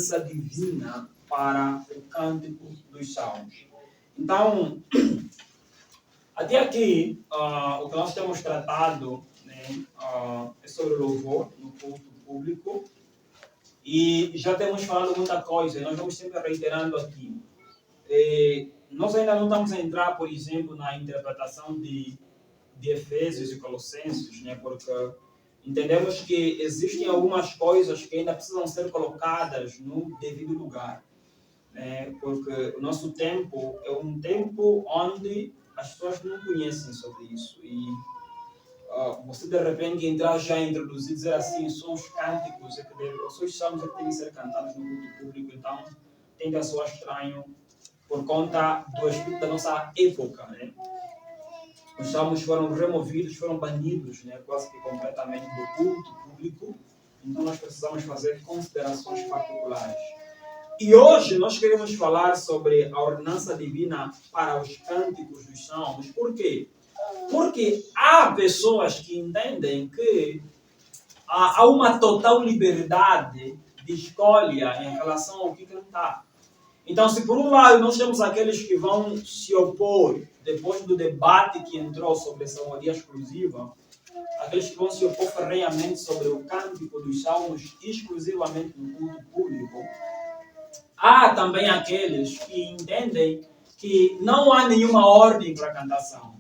ordenança divina para o cântico dos salmos. Então, até aqui, o que nós temos tratado, né, é sobre o louvor no culto público. E já temos falado muita coisa, nós vamos sempre reiterando aqui. Nós ainda não estamos a entrar, por exemplo, na interpretação de Efésios e Colossenses, né, porque entendemos que existem algumas coisas que ainda precisam ser colocadas no devido lugar. Né, porque o nosso tempo é um tempo onde as pessoas não conhecem sobre isso. E você de repente entrar já a introduzir, dizer assim, são os cânticos, são os salmos que devem ser cantados no culto público, então tem que soar estranho por conta do espírito da nossa época, né? Os salmos foram removidos, foram banidos, né, quase que completamente do culto público, então nós precisamos fazer considerações particulares. E hoje nós queremos falar sobre a ordenança divina para os cânticos dos salmos. Por quê? Porque há pessoas que entendem que há uma total liberdade de escolha em relação ao que cantar. Então, se por um lado nós temos aqueles que vão se opor, depois do debate que entrou sobre essa maioria exclusiva, aqueles que vão se opor ferrenhamente sobre o cântico dos salmos exclusivamente no culto público, há também aqueles que entendem que não há nenhuma ordem para cantar salmos.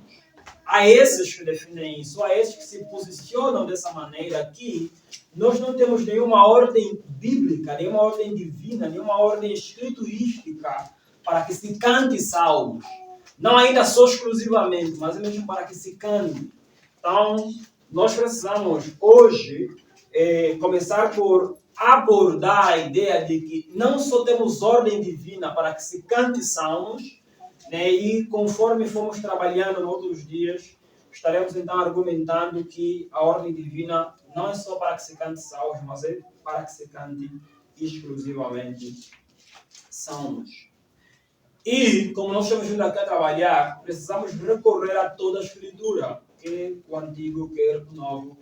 Há esses que defendem isso, há esses que se posicionam dessa maneira que nós não temos nenhuma ordem bíblica, nenhuma ordem divina, nenhuma ordem escriturística para que se cante salmos. Não ainda só exclusivamente, mas mesmo para que se cante. Então, nós precisamos hoje começar por abordar a ideia de que não só temos ordem divina para que se cante salmos, né, e conforme fomos trabalhando nos outros dias, estaremos então argumentando que a ordem divina não é só para que se cante salmos, mas é para que se cante exclusivamente salmos. E, como nós estamos vindo aqui a trabalhar, precisamos recorrer a toda a Escritura, quer o Antigo, quer o Novo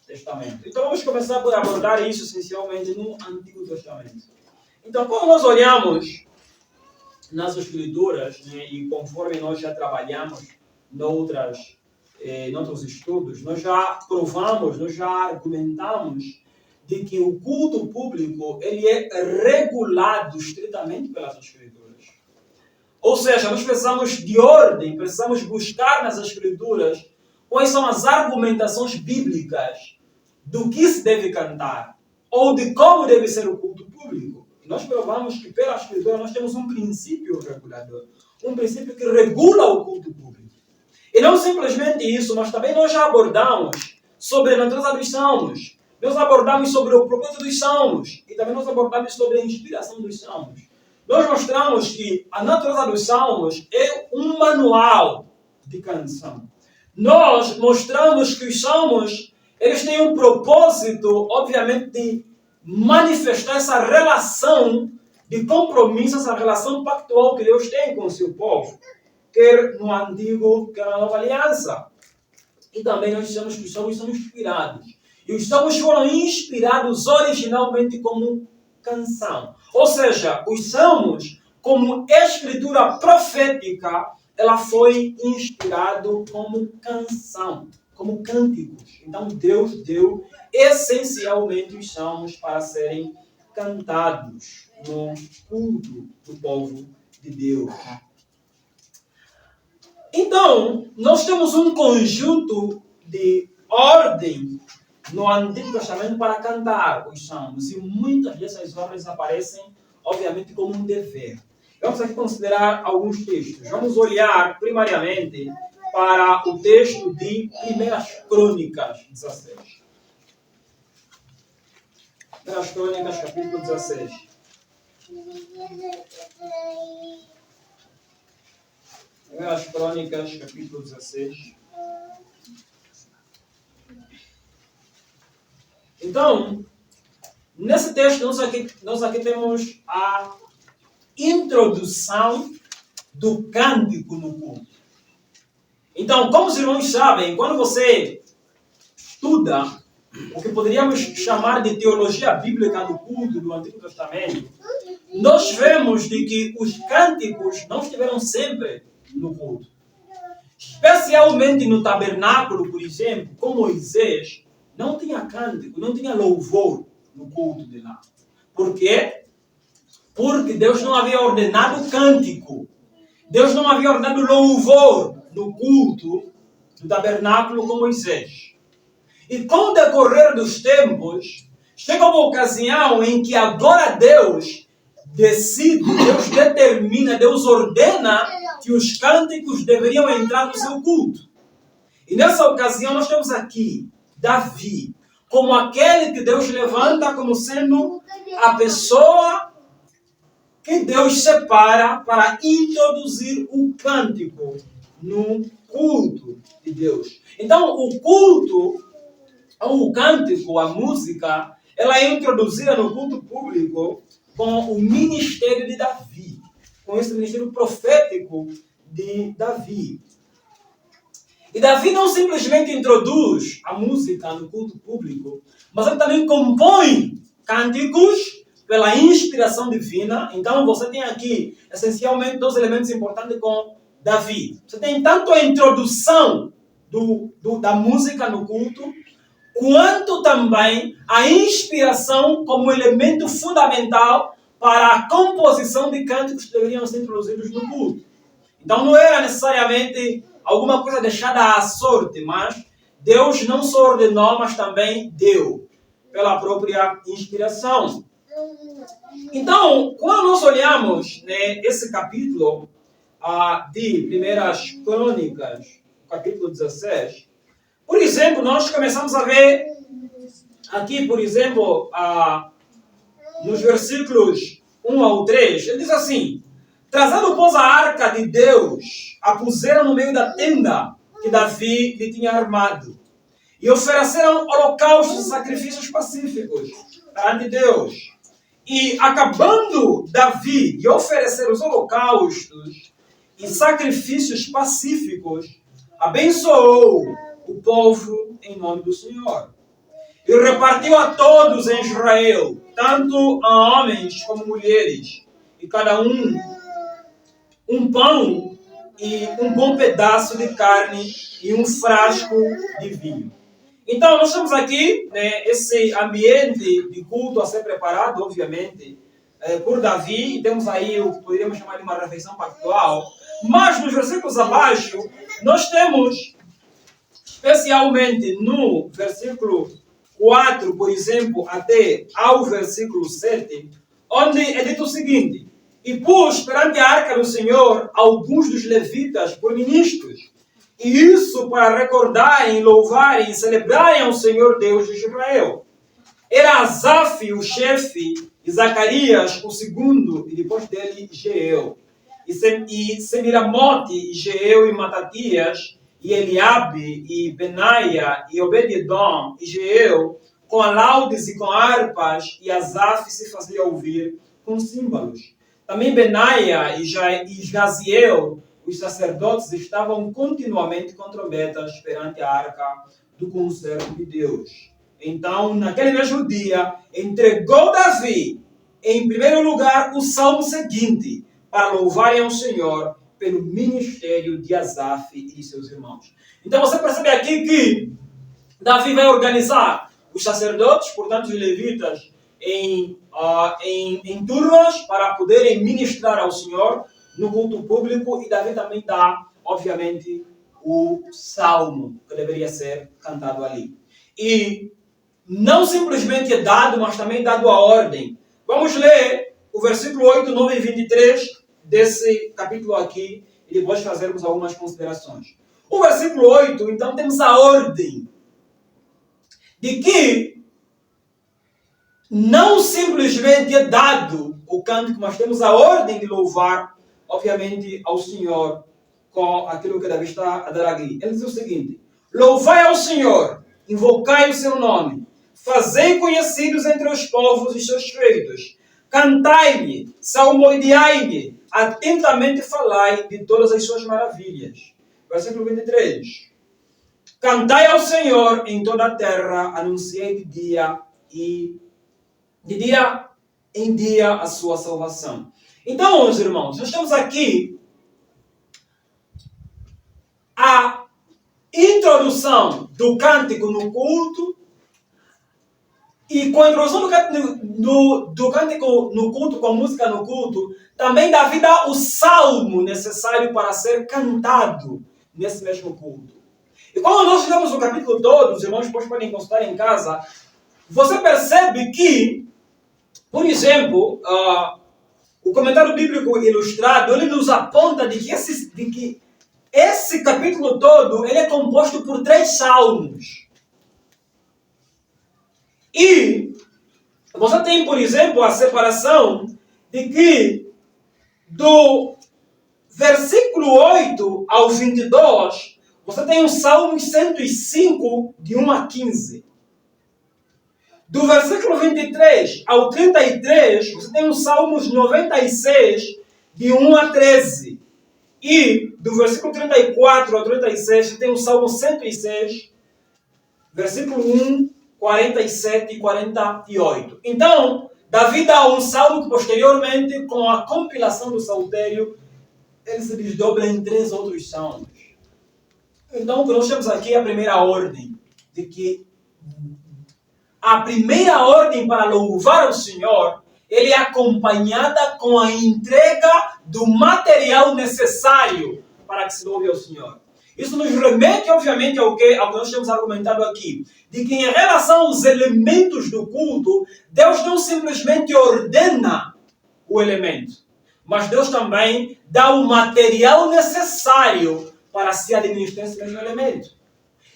Testamento. Então vamos começar por abordar isso essencialmente no Antigo Testamento. Então, quando nós olhamos nas Escrituras, né, e conforme nós já trabalhamos noutros estudos, nós já provamos, nós já argumentamos de que o culto público ele é regulado estritamente pelas Escrituras. Ou seja, nós precisamos de ordem, precisamos buscar nas Escrituras quais são as argumentações bíblicas do que se deve cantar ou de como deve ser o culto público. E nós provamos que pela Escritura nós temos um princípio regulador, um princípio que regula o culto público. E não simplesmente isso, mas também nós já abordamos sobre a natureza dos salmos, nós abordamos sobre o propósito dos salmos e também nós abordamos sobre a inspiração dos salmos. Nós mostramos que a natureza dos salmos é um manual de canção. Nós mostramos que os salmos eles têm um propósito, obviamente, de manifestar essa relação de compromisso, essa relação pactual que Deus tem com o seu povo, quer no Antigo, quer na Nova Aliança. E também nós dizemos que os salmos são inspirados. E os salmos foram inspirados originalmente como canção. Ou seja, os salmos, como escritura profética, ela foi inspirado como canção, como cânticos. Então Deus deu essencialmente os salmos para serem cantados no culto do povo de Deus. Então, nós temos um conjunto de ordem no Antigo Testamento para cantar os salmos. E muitas dessas ordens aparecem, obviamente, como um dever. Vamos aqui considerar alguns textos. Vamos olhar, primariamente, para o texto de 1 Crônicas 16. 1 Crônicas, capítulo 16. 1 Crônicas, capítulo 16. Então, nesse texto, nós aqui temos a introdução do cântico no culto. Então, como os irmãos sabem, quando você estuda o que poderíamos chamar de teologia bíblica do culto do Antigo Testamento, nós vemos de que os cânticos não estiveram sempre no culto. Especialmente no tabernáculo, por exemplo, com Moisés, não tinha cântico, não tinha louvor no culto de lá. Por quê? Porque Deus não havia ordenado cântico. Deus não havia ordenado louvor no culto do tabernáculo com Moisés. E com o decorrer dos tempos, chega uma ocasião em que agora Deus decide, Deus determina, Deus ordena que os cânticos deveriam entrar no seu culto. E nessa ocasião nós temos aqui Davi, como aquele que Deus levanta como sendo a pessoa que Deus separa para introduzir o cântico no culto de Deus. Então, o culto, o cântico, a música, ela é introduzida no culto público com o ministério de Davi, com esse ministério profético de Davi. E Davi não simplesmente introduz a música no culto público, mas ele também compõe cânticos pela inspiração divina. Então você tem aqui, essencialmente, dois elementos importantes com Davi. Você tem tanto a introdução da música no culto, quanto também a inspiração como elemento fundamental para a composição de cânticos que deveriam ser introduzidos no culto. Então não era necessariamente alguma coisa deixada à sorte, mas Deus não só ordenou, mas também deu, pela própria inspiração. Então, quando nós olhamos, né, esse capítulo de Primeiras Crônicas, capítulo 16, por exemplo, nós começamos a ver aqui, por exemplo, nos versículos 1 ao 3, ele diz assim: trazendo, pois, a arca de Deus, a puseram no meio da tenda que Davi lhe tinha armado, e ofereceram holocaustos e sacrifícios pacíficos perante Deus. E acabando Davi de oferecer os holocaustos e sacrifícios pacíficos, abençoou o povo em nome do Senhor. E repartiu a todos em Israel, tanto a homens como mulheres, e cada um pão e um bom pedaço de carne e um frasco de vinho. Então, nós temos aqui, né, esse ambiente de culto a ser preparado, obviamente, por Davi. Temos aí o que poderíamos chamar de uma refeição pactual. Mas, nos versículos abaixo, nós temos, especialmente no versículo 4, por exemplo, até ao versículo 7, onde é dito o seguinte: e pus perante a arca do Senhor alguns dos levitas por ministros, e isso para recordarem, louvarem e celebrarem ao Senhor Deus de Israel. Era Asaf o chefe, e Zacarias o segundo, e depois dele Jeiel. E Semiramote, e Jeiel e Matatias, e Eliabe, e Benaia, e Obed-edom, e Jeiel, com alaudes e com harpas, e Asaf se fazia ouvir com símbolos. Também Benaia e Jaziel, os sacerdotes, estavam continuamente com trombetas perante a arca do concerto de Deus. Então, naquele mesmo dia, entregou Davi, em primeiro lugar, o salmo seguinte, para louvarem ao Senhor pelo ministério de Asaf e de seus irmãos. Então, você percebe aqui que Davi vai organizar os sacerdotes, portanto, os levitas, em turnos para poderem ministrar ao Senhor no culto público, e Davi também dá, obviamente, o salmo que deveria ser cantado ali. E não simplesmente é dado, mas também dado a ordem. Vamos ler o versículo 8, 9 e 23 desse capítulo aqui e depois fazermos algumas considerações. O versículo 8, então, temos a ordem de que não simplesmente é dado o cântico, mas temos a ordem de louvar, obviamente, ao Senhor com aquilo que Davi está a dar aqui. Ele diz o seguinte: louvai ao Senhor, invocai o seu nome, fazei conhecidos entre os povos os seus feitos, cantai-lhe, salmodiai-lhe, atentamente falai de todas as suas maravilhas. Versículo 23. Cantai ao Senhor em toda a terra, anunciei de dia em dia a sua salvação. Então, meus irmãos, nós temos aqui a introdução do cântico no culto, e com a introdução do cântico no culto, com a música no culto, também dá vida ao salmo necessário para ser cantado nesse mesmo culto. E quando nós lemos o capítulo todo, os irmãos depois podem consultar em casa, você percebe que, por exemplo, o comentário bíblico ilustrado, ele nos aponta de que esse capítulo todo ele é composto por 3 salmos. E você tem, por exemplo, a separação de que do versículo 8 ao 22, você tem o Salmo 105, de 1 a 15. Do versículo 23 ao 33, você tem os Salmos 96, de 1 a 13. E do versículo 34 ao 36, você tem o Salmo 106, versículo 1, 47 e 48. Então, Davi dá um salmo que posteriormente, com a compilação do saltério, ele se desdobra em 3 outros salmos. Então, o que nós temos aqui é a primeira ordem, de que a primeira ordem para louvar o Senhor, ele é acompanhada com a entrega do material necessário para que se louve ao Senhor. Isso nos remete, obviamente, ao que nós temos argumentado aqui, de que em relação aos elementos do culto, Deus não simplesmente ordena o elemento, mas Deus também dá o material necessário para se administrar esse mesmo elemento.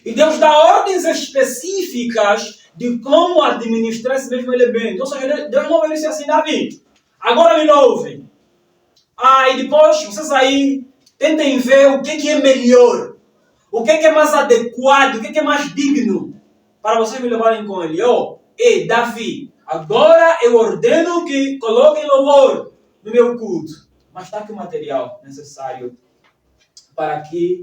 E Deus dá ordens específicas de como administrar esse mesmo elemento. Ou seja, Deus não vai dizer assim, Davi, agora me louvem. E depois vocês aí tentem ver o que é melhor, o que é mais adequado, o que é mais digno para vocês me levarem com ele. Davi, agora eu ordeno que coloquem louvor no meu culto. Mas está aqui o material necessário para que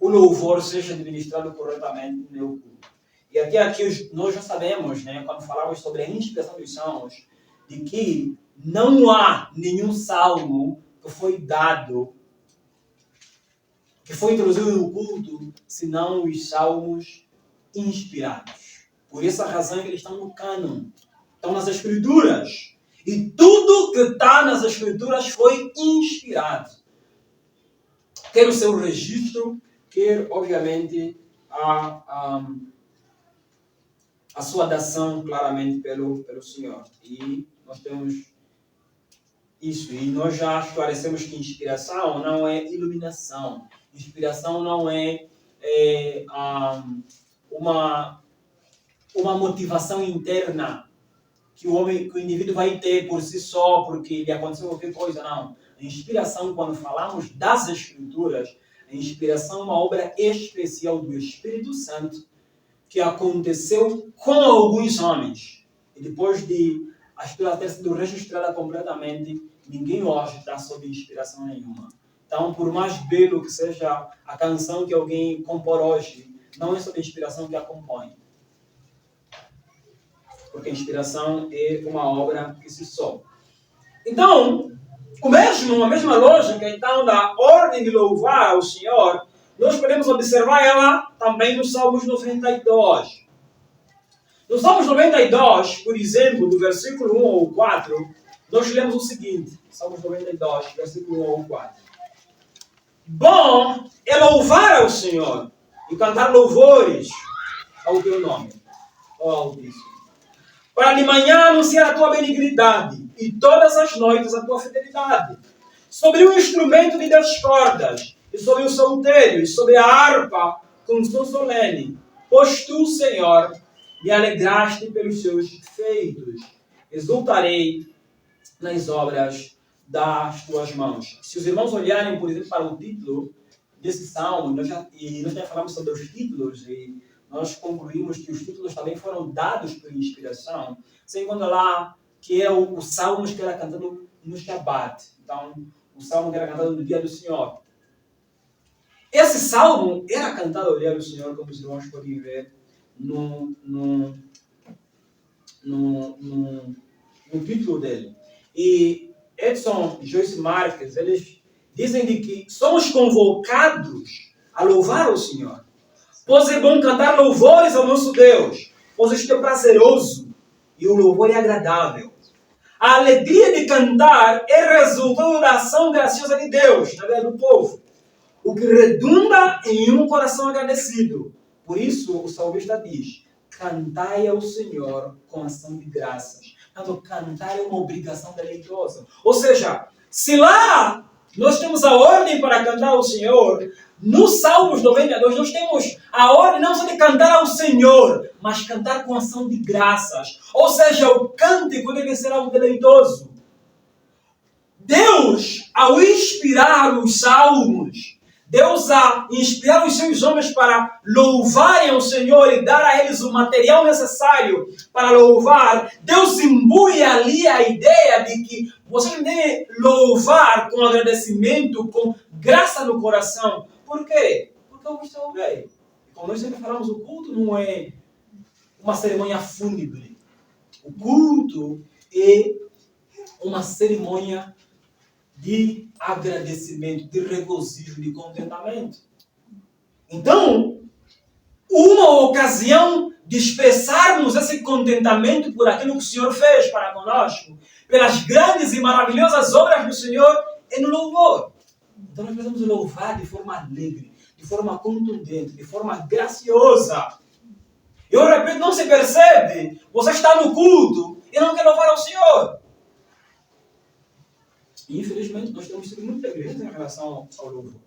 o louvor seja administrado corretamente no meu culto. E aqui nós já sabemos, quando falamos sobre a inspiração dos salmos, de que não há nenhum salmo que foi dado, que foi introduzido no culto, senão os salmos inspirados. Por essa razão que eles estão no cânon, estão nas escrituras. E tudo que está nas escrituras foi inspirado. Quer o seu registro, quer, obviamente, a sua dação claramente pelo Senhor. E nós temos isso. E nós já esclarecemos que inspiração não é iluminação. Inspiração não é uma motivação interna que o indivíduo vai ter por si só, porque lhe aconteceu qualquer coisa, não. A inspiração, quando falamos das Escrituras, a inspiração é uma obra especial do Espírito Santo que aconteceu com alguns homens. E depois de a Escritura ter sido registrada completamente, ninguém hoje está sob inspiração nenhuma. Então, por mais belo que seja a canção que alguém compor hoje, não é sob a inspiração que a compõe. Porque a inspiração é uma obra que se só. Então, a mesma lógica então, da ordem de louvar ao Senhor, nós podemos observar ela também nos Salmos 92. No Salmos 92, por exemplo, do versículo 1 ao 4, nós lemos o seguinte, Salmos 92, versículo 1 ao 4. Bom é louvar ao Senhor e cantar louvores ao teu nome, ó Altíssimo. Para de manhã anunciar a tua benignidade e todas as noites a tua fidelidade. Sobre o instrumento de 10 cordas, e sobre o saltério, e sobre a harpa com som solene. Pois tu, Senhor, me alegraste pelos seus feitos. Exultarei nas obras das tuas mãos. Se os irmãos olharem, por exemplo, para o título desse salmo, nós já falamos sobre os títulos, e nós concluímos que os títulos também foram dados por inspiração. Você encontra lá que é o salmo que era cantado no Shabat. Então, o salmo que era cantado no dia do Senhor. Esse salmo era cantado ao dia do Senhor, como os irmãos podem ver no título dele. E Edson e Joyce Marques, eles dizem de que somos convocados a louvar o Senhor. Pois é bom cantar louvores ao nosso Deus, pois isto é prazeroso e o louvor é agradável. A alegria de cantar é resultado da ação graciosa de Deus na vida do povo, o que redunda em um coração agradecido. Por isso, o salmista diz: cantai ao Senhor com ação de graças. Então, cantar é uma obrigação deleitosa. Ou seja, se lá nós temos a ordem para cantar ao Senhor, no Salmos 92 nós temos a ordem não só de cantar ao Senhor, mas cantar com ação de graças. Ou seja, o cântico deve ser algo deleitoso. Deus, ao inspirar os salmos, Deus a inspirar os seus homens para louvarem ao Senhor e dar a eles o material necessário para louvar, Deus imbui ali a ideia de que vocês devem louvar com agradecimento, com graça no coração. Por quê? Porque eu estou bem. Como nós sempre falamos, o culto não é uma cerimônia fúnebre. O culto é uma cerimônia de agradecimento, de regozijo, de contentamento. Então, uma ocasião de expressarmos esse contentamento por aquilo que o Senhor fez para conosco, pelas grandes e maravilhosas obras do Senhor, é no louvor. Então nós precisamos louvar de forma alegre, de forma contundente, de forma graciosa. Eu repito, não se percebe, você está no culto e não quer louvar ao Senhor. E, infelizmente, nós temos sido muito negligentes em relação ao louvor.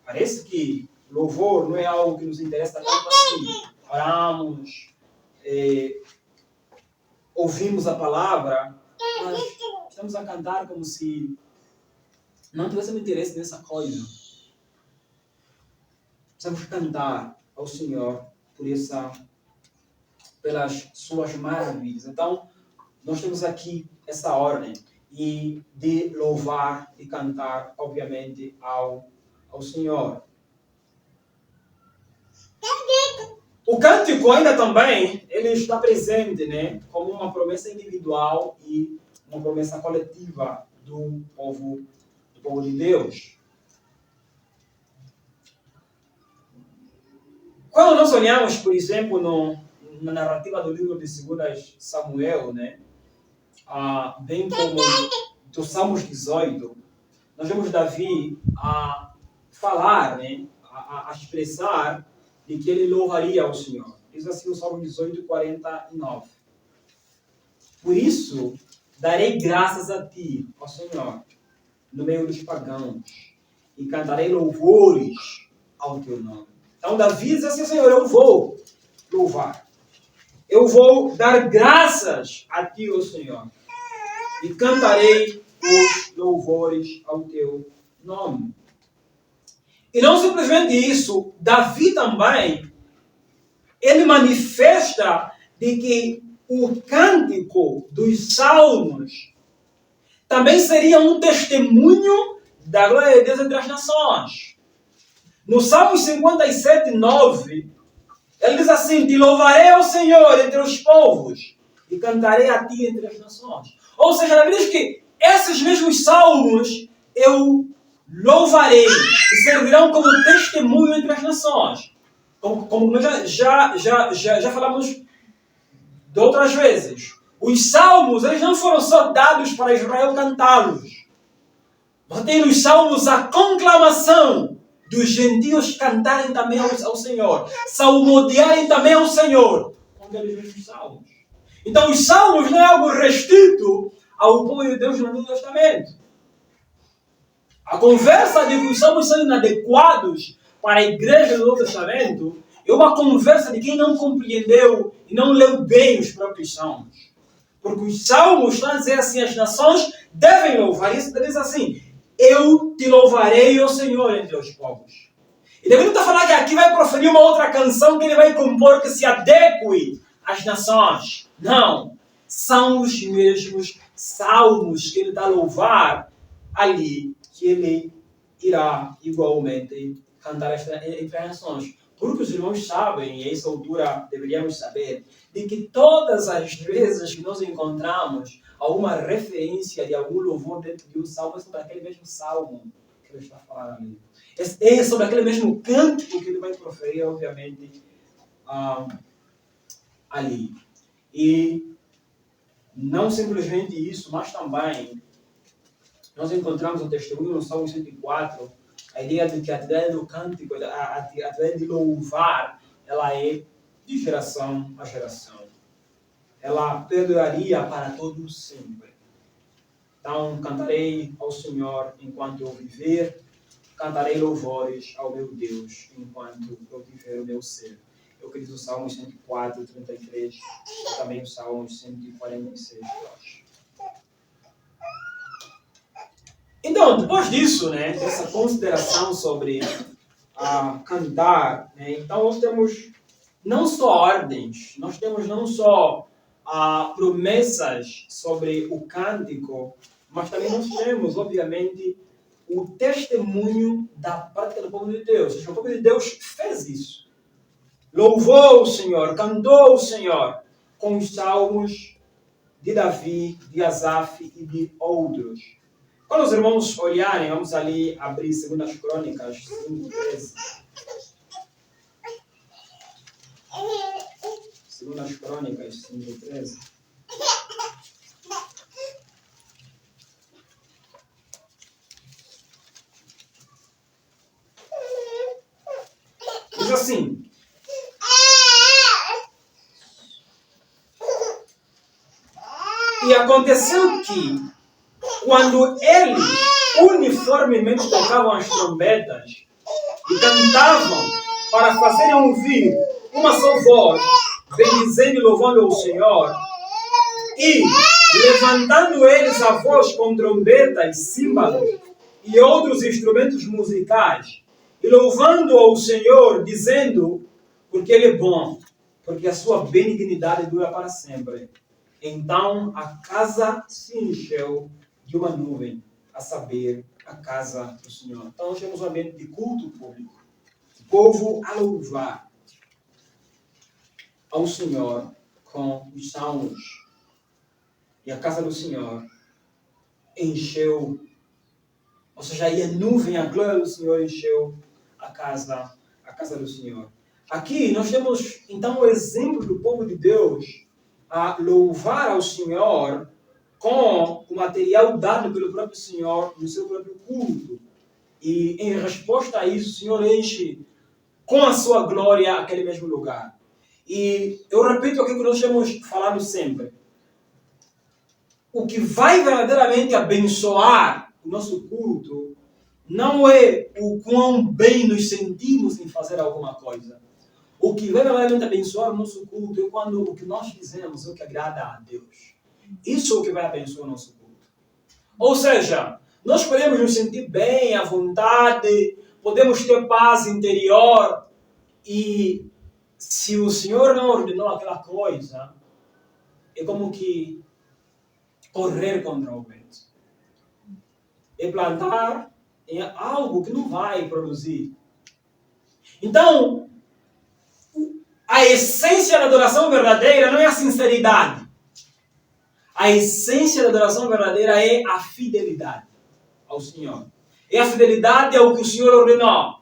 Parece que louvor não é algo que nos interessa tanto assim. Oramos, ouvimos a palavra, mas estamos a cantar como se não tivéssemos interesse nessa coisa. Precisamos cantar ao Senhor pelas suas maravilhas. Então, nós temos aqui essa ordem. E de louvar e cantar, obviamente, ao Senhor. O cântico ainda também, ele está presente, né, como uma promessa individual e uma promessa coletiva do povo de Deus. Quando nós olhamos, por exemplo, na narrativa do livro de 2 Samuel, né, bem como do Salmos 18, nós vemos Davi a falar, né, a expressar de que ele louvaria ao Senhor. Diz assim o Salmo 18, 49. Por isso, darei graças a ti, ó Senhor, no meio dos pagãos, e cantarei louvores ao teu nome. Então Davi diz assim: Senhor, eu vou louvar. Eu vou dar graças a ti, ó Senhor, e cantarei os louvores ao teu nome. E não simplesmente isso, Davi também, ele manifesta de que o cântico dos salmos também seria um testemunho da glória de Deus entre as nações. No Salmo 57, 9, ele diz assim: te louvarei ao Senhor entre os povos e cantarei a ti entre as nações. Ou seja, Davi diz que esses mesmos salmos eu louvarei e servirão como testemunho entre as nações. Como nós já falamos de outras vezes. Os salmos, eles não foram só dados para Israel cantá-los. Mas tem nos salmos a conclamação dos gentios cantarem também ao Senhor, salmodiarem também ao Senhor, com aqueles mesmos salmos. Então os salmos não é algo restrito ao povo de Deus no Antigo Testamento. A conversa de que os salmos são inadequados para a igreja do Novo Testamento é uma conversa de quem não compreendeu e não leu bem os próprios salmos. Porque os salmos estão a dizer assim: as nações devem louvar. Isso diz assim: eu te louvarei, ó Senhor, entre os povos. E Davi não está falando que aqui vai proferir uma outra canção que ele vai compor que se adeque às nações. Não. São os mesmos salmos que ele está a louvar ali, que ele irá igualmente cantar entre as nações. Porque os irmãos sabem, e a essa altura deveríamos saber, de que todas as vezes que nós encontramos alguma referência de algum louvor dentro de um salmo, é sobre aquele mesmo salmo que ele está falando ali. É sobre aquele mesmo cântico que ele vai proferir, obviamente, ali. E não simplesmente isso, mas também nós encontramos o testemunho no Salmo 104, a ideia de que a atividade do cântico, a atividade de louvar, ela é de geração a geração. Ela perduraria para todos sempre. Então, cantarei ao Senhor enquanto eu viver, cantarei louvores ao meu Deus enquanto eu tiver o meu ser. Eu acredito o Salmo 104, 33, e também o Salmo 146, eu acho. Então, depois disso, né, dessa consideração sobre cantar, né, então nós temos não só ordens, nós temos não só promessas sobre o cântico, mas também nós temos, obviamente, o testemunho da prática do povo de Deus. Ou seja, o povo de Deus fez isso. Louvou o Senhor, cantou o Senhor com os salmos de Davi, de Asaf e de outros. Quando os irmãos olharem, vamos ali abrir 2 Crônicas 5:13. 2 Crônicas 5:13. Diz assim: e aconteceu que, quando eles uniformemente tocavam as trombetas e cantavam para fazerem ouvir uma só voz, bendizendo e louvando ao Senhor, e levantando eles a voz com trombetas, símbolos e outros instrumentos musicais, e louvando ao Senhor, dizendo, porque Ele é bom, porque a sua benignidade dura para sempre. Então a casa se encheu de uma nuvem, a saber, a casa do Senhor. Então nós temos um ambiente de culto público. O povo a louvar ao Senhor com os salmos. E a casa do Senhor encheu, ou seja, e a nuvem, a glória do Senhor encheu a casa do Senhor. Aqui nós temos então o exemplo do povo de Deus a louvar ao Senhor com o material dado pelo próprio Senhor no seu próprio culto. E em resposta a isso, o Senhor enche com a sua glória aquele mesmo lugar. E eu repito aquilo que nós temos falado sempre. O que vai verdadeiramente abençoar o nosso culto não é o quão bem nos sentimos em fazer alguma coisa. O que vai verdadeiramente abençoar o nosso culto é quando o que nós fizemos é o que agrada a Deus. Isso é o que vai abençoar o nosso culto. Ou seja, nós podemos nos sentir bem, à vontade, podemos ter paz interior, e se o Senhor não ordenou aquela coisa, é como que correr contra o vento. É plantar em algo que não vai produzir. Então, a essência da adoração verdadeira não é a sinceridade. A essência da adoração verdadeira é a fidelidade ao Senhor. É a fidelidade ao que o Senhor ordenou.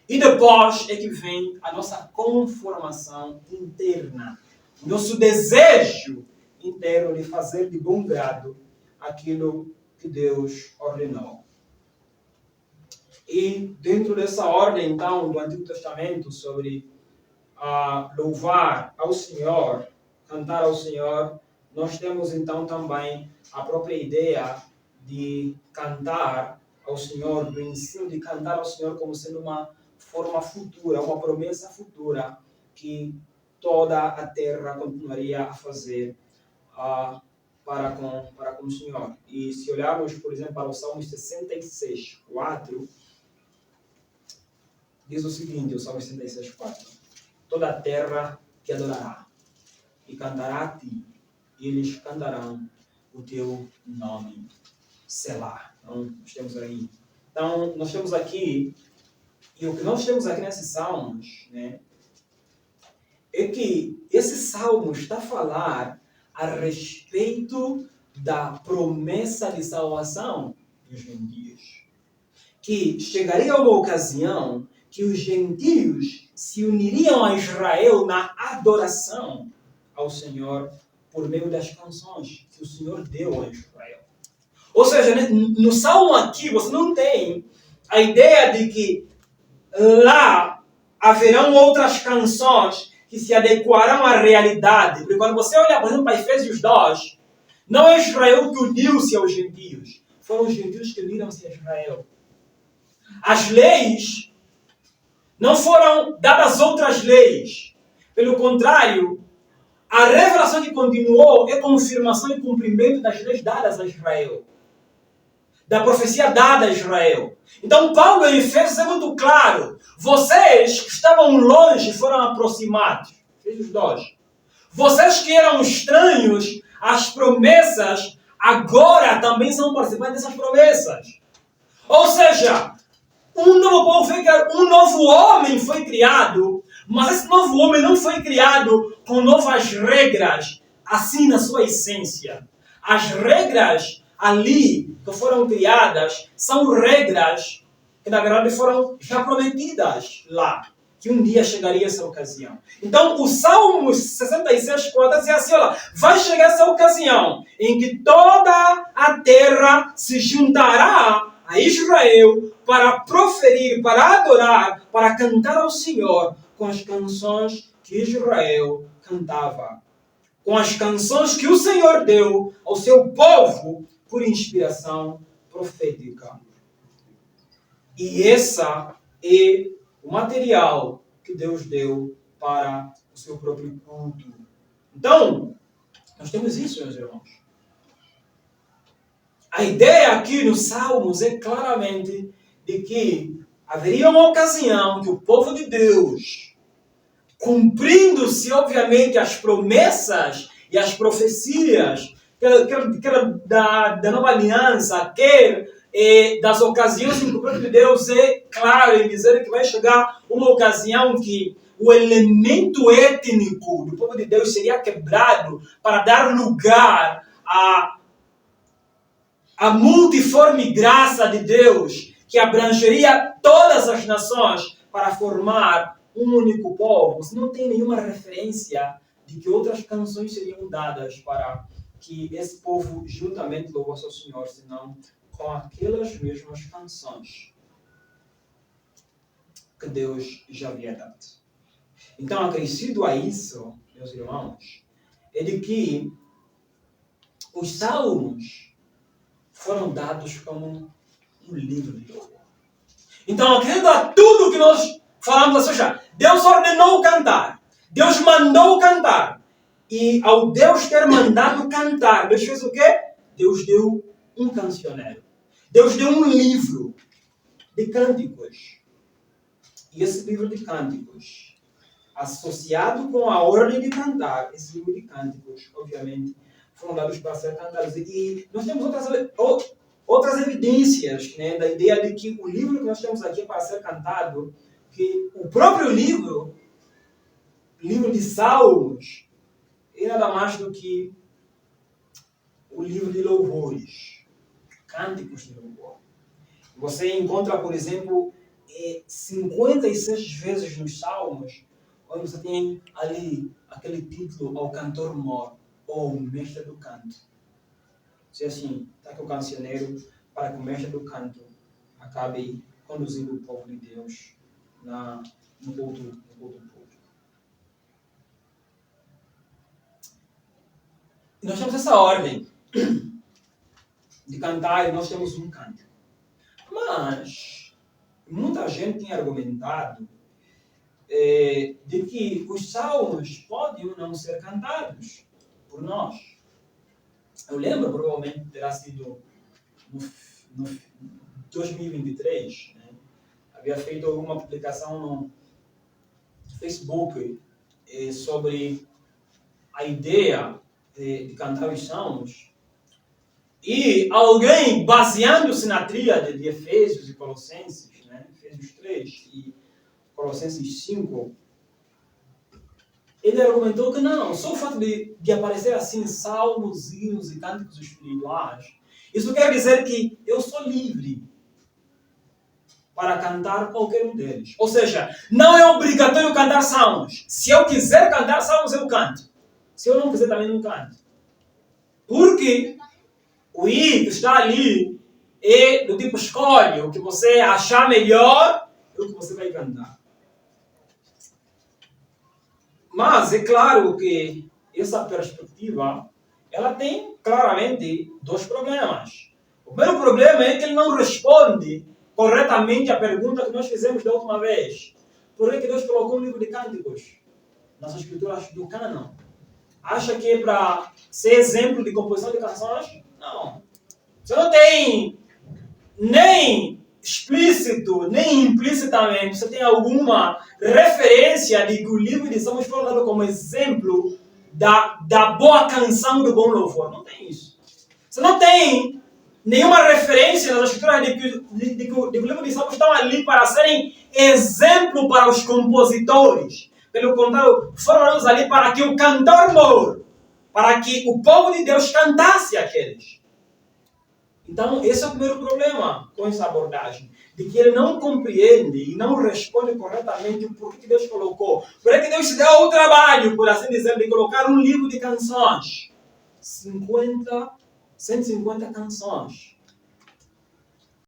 E depois é que vem a nossa conformação interna. O nosso desejo interno de fazer de bom grado aquilo que Deus ordenou. E dentro dessa ordem, então, do Antigo Testamento, sobre louvar ao Senhor, cantar ao Senhor, nós temos então também a própria ideia de cantar ao Senhor, do ensino de cantar ao Senhor como sendo uma forma futura, uma promessa futura que toda a terra continuaria a fazer para com o Senhor. E se olharmos, por exemplo, para o Salmo 66, 4, diz o seguinte, o Salmo 66, 4. Toda a terra te adorará e cantará a ti, e eles cantarão o teu nome. Selá. Então, nós temos aí Então, nós temos aqui, e o que nós temos aqui nesses salmos, né, é que esse salmo está a falar a respeito da promessa de salvação dos gentios. Que chegaria uma ocasião que os gentios se uniriam a Israel na adoração ao Senhor por meio das canções que o Senhor deu a Israel. Ou seja, no salmo aqui você não tem a ideia de que lá haverão outras canções que se adequarão à realidade. Porque quando você olha, por exemplo, para Efésios 2, não é Israel que uniu-se aos gentios. Foram os gentios que uniram-se a Israel. As leis não foram dadas outras leis. Pelo contrário, a revelação que continuou é confirmação e cumprimento das leis dadas a Israel. Da profecia dada a Israel. Então Paulo em Efésios é muito claro. Vocês que estavam longe foram aproximados. Efésios 2. Vocês que eram estranhos às promessas, agora também são participantes dessas promessas. Ou seja, um novo povo foi criado, um novo homem foi criado, mas esse novo homem não foi criado com novas regras, assim na sua essência. As regras ali que foram criadas são regras que na verdade foram já prometidas lá, que um dia chegaria essa ocasião. Então o Salmo 66:4 diz assim, olha, vai chegar essa ocasião em que toda a terra se juntará a Israel para proferir, para adorar, para cantar ao Senhor com as canções que Israel cantava. Com as canções que o Senhor deu ao seu povo por inspiração profética. E essa é o material que Deus deu para o seu próprio culto. Então, nós temos isso, meus irmãos. A ideia aqui nos Salmos é claramente de que haveria uma ocasião que o povo de Deus, cumprindo-se, obviamente, as promessas e as profecias, quer da nova aliança, quer das ocasiões em que o próprio Deus é claro em dizer que vai chegar uma ocasião que o elemento étnico do povo de Deus seria quebrado para dar lugar a multiforme graça de Deus que abrangeria todas as nações para formar um único povo. Você não tem nenhuma referência de que outras canções seriam dadas para que esse povo juntamente louvasse ao Senhor, senão com aquelas mesmas canções que Deus já havia dado. Então, acrescido a isso, meus irmãos, é de que os salmos foram dados como um livro de louvor. Então, acredito a tudo que nós falamos, ou seja, Deus ordenou cantar, Deus mandou cantar, e ao Deus ter mandado cantar, Deus fez o quê? Deus deu um cancioneiro. Deus deu um livro de cânticos. E esse livro de cânticos, associado com a ordem de cantar, esse livro de cânticos, obviamente, foram dados para ser cantados. E nós temos outras evidências, né, da ideia de que o livro que nós temos aqui para ser cantado, que o próprio livro de Salmos, é nada mais do que o livro de louvores, cânticos de louvor. Você encontra, por exemplo, 56 vezes nos Salmos, onde você tem ali aquele título ao cantor mor, ou o mestre do canto. Se assim, está aqui o cancioneiro para que o mestre do canto acabe conduzindo o povo de Deus no culto público. E nós temos essa ordem de cantar e nós temos um canto. Mas muita gente tem argumentado de que os salmos podem ou não ser cantados por nós. Eu lembro, provavelmente terá sido no 2023, né? Havia feito alguma publicação no Facebook sobre a ideia de cantar os salmos. E alguém, baseando-se na tríade de Efésios e Colossenses, né? Efésios 3 e Colossenses 5, ele argumentou que não, só o fato de aparecer assim salmos, hinos e cânticos espirituais, isso quer dizer que eu sou livre para cantar qualquer um deles. Ou seja, não é obrigatório cantar salmos. Se eu quiser cantar salmos, eu canto. Se eu não quiser, também não canto. Porque o I que está ali é do tipo escolhe o que você achar melhor é o que você vai cantar. Mas é claro que essa perspectiva ela tem claramente dois problemas. O primeiro problema é que ele não responde corretamente a pergunta que nós fizemos da última vez. Por que Deus colocou um livro de cânticos nas escrituras do cânon? Acha que é para ser exemplo de composição de canções? Não. Você não tem nem explícito, nem implicitamente, você tem alguma referência de que o livro de Salmos foi dado como exemplo da boa canção do bom louvor. Não tem isso. Você não tem nenhuma referência nas escrituras de que o livro de Salmos estão ali para serem exemplo para os compositores. Pelo contrário, foram ali para que o cantor para que o povo de Deus cantasse aqueles. Então, esse é o primeiro problema com essa abordagem. De que ele não compreende e não responde corretamente o porquê que Deus colocou. Por que Deus se deu o trabalho, por assim dizer, de colocar um livro de canções. 150 canções.